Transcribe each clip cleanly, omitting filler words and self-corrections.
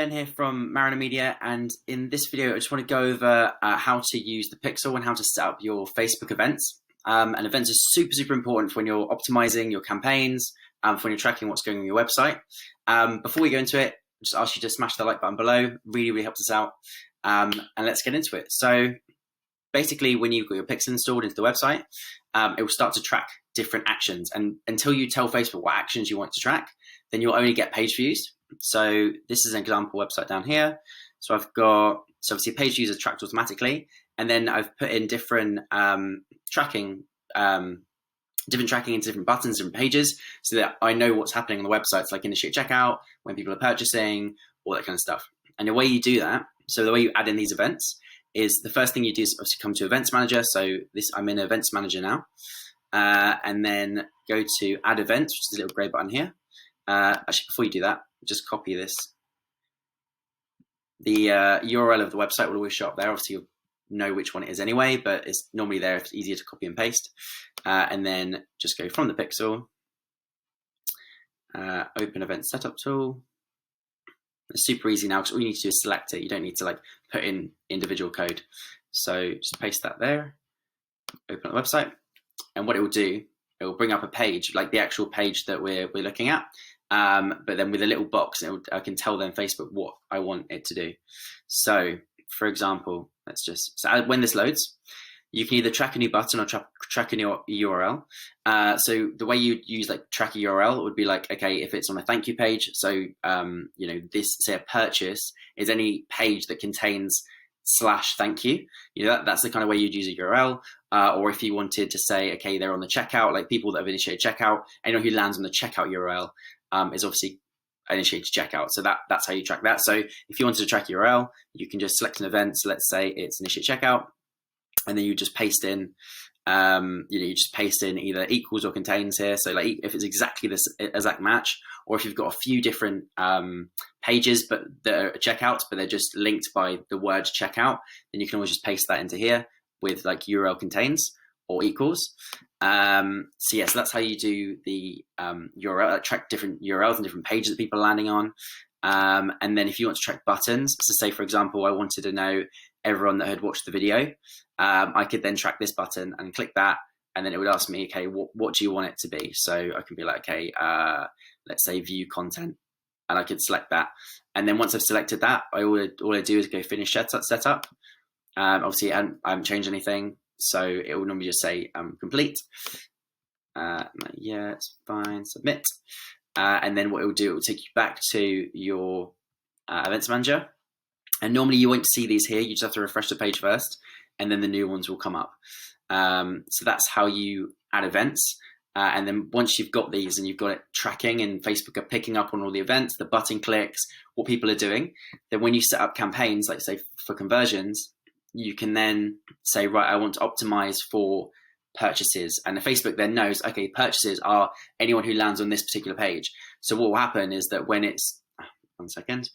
Ben here from Mariner Media, and in this video I just want to go over how to use the Pixel and how to set up your Facebook events. And events are super important for when you're optimizing your campaigns, for when you're tracking what's going on your website. Before we go into it, I'll just ask you to smash the like button below. Really helps us out. And let's get into it. So basically, when you've got your Pixel installed into the website, it will start to track different actions. And until you tell Facebook what actions you want to track, then you'll only get page views. So this is an example website down here. So I've got, so obviously page views are tracked automatically. And then I've put in different tracking into different buttons, different pages, so that I know what's happening on the website. It's like initiate checkout, when people are purchasing, all that kind of stuff. And the way you do that, so the way you add in these events is the first thing you do is obviously come to Events Manager. So I'm in Events Manager now. And then go to Add Events, which is a little grey button here. Actually, before you do that, just copy this. The URL of the website will always show up there. Obviously, you'll know which one it is anyway, but it's normally there if it's easier to copy and paste. And then just go from the Pixel, open Event Setup Tool. It's super easy now because all you need to do is select it. You don't need to like put in individual code. So just paste that there, open up the website, and what it will do, it will bring up a page, like the actual page that we're looking at, but then with a little box, I can tell then Facebook what I want it to do. So for example, when this loads, you can either track a new button or track a new URL. So the way you use like track a URL would be like, okay, if it's on a thank you page, so this, say a purchase is any page that contains /thank you. That's the kind of way you'd use a URL. Or if you wanted to say, okay, they're on the checkout, like people that have initiated checkout, anyone who lands on the checkout URL is obviously initiated checkout. So that's how you track that. So if you wanted to track URL, you can just select an event. So let's say it's initiate checkout, and then you just paste in, you just paste in either equals or contains here. So like if it's exactly this exact match, or if you've got a few different pages but that are checkouts, but they're just linked by the word checkout, then you can always just paste that into here with like URL contains or equals. So that's how you do the URL, track different URLs and different pages that people are landing on. And then if you want to track buttons, so say for example, I wanted to know everyone that had watched the video, I could then track this button and click that, and then it would ask me, okay, what do you want it to be? So I can be like, okay, let's say view content, and I could select that. And then once I've selected that, all I do is go finish setup. Obviously, I haven't changed anything, so it will normally just say complete. Yeah, it's fine. Submit. And then what it will do, it will take you back to your Events Manager. And normally you won't see these here. You just have to refresh the page first, and then the new ones will come up. So that's how you add events. And then once you've got these and you've got it tracking and Facebook are picking up on all the events, the button clicks, what people are doing, then when you set up campaigns, like say for conversions, you can then say, right, I want to optimize for purchases. And the Facebook then knows, okay, purchases are anyone who lands on this particular page. So what will happen is that when it's, one second,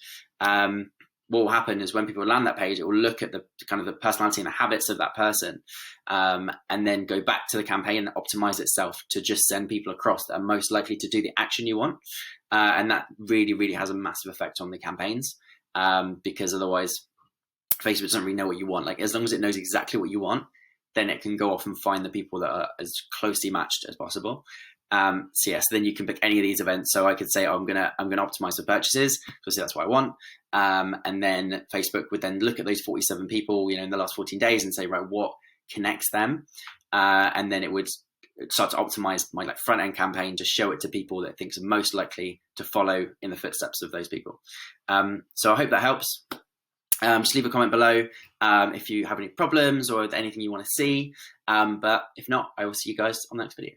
what will happen is when people land that page, it will look at the kind of the personality and the habits of that person, and then go back to the campaign and optimize itself to just send people across that are most likely to do the action you want. And that really has a massive effect on the campaigns, because otherwise Facebook doesn't really know what you want. Like as long as it knows exactly what you want, then it can go off and find the people that are as closely matched as possible. So then you can pick any of these events. So I could say, I'm gonna optimize for purchases, because that's what I want. And then Facebook would then look at those 47 people, in the last 14 days and say, right, what connects them? And then it would start to optimize my front end campaign to show it to people that it thinks are most likely to follow in the footsteps of those people. So I hope that helps. Just leave a comment below if you have any problems or anything you want to see. But if not, I will see you guys on the next video.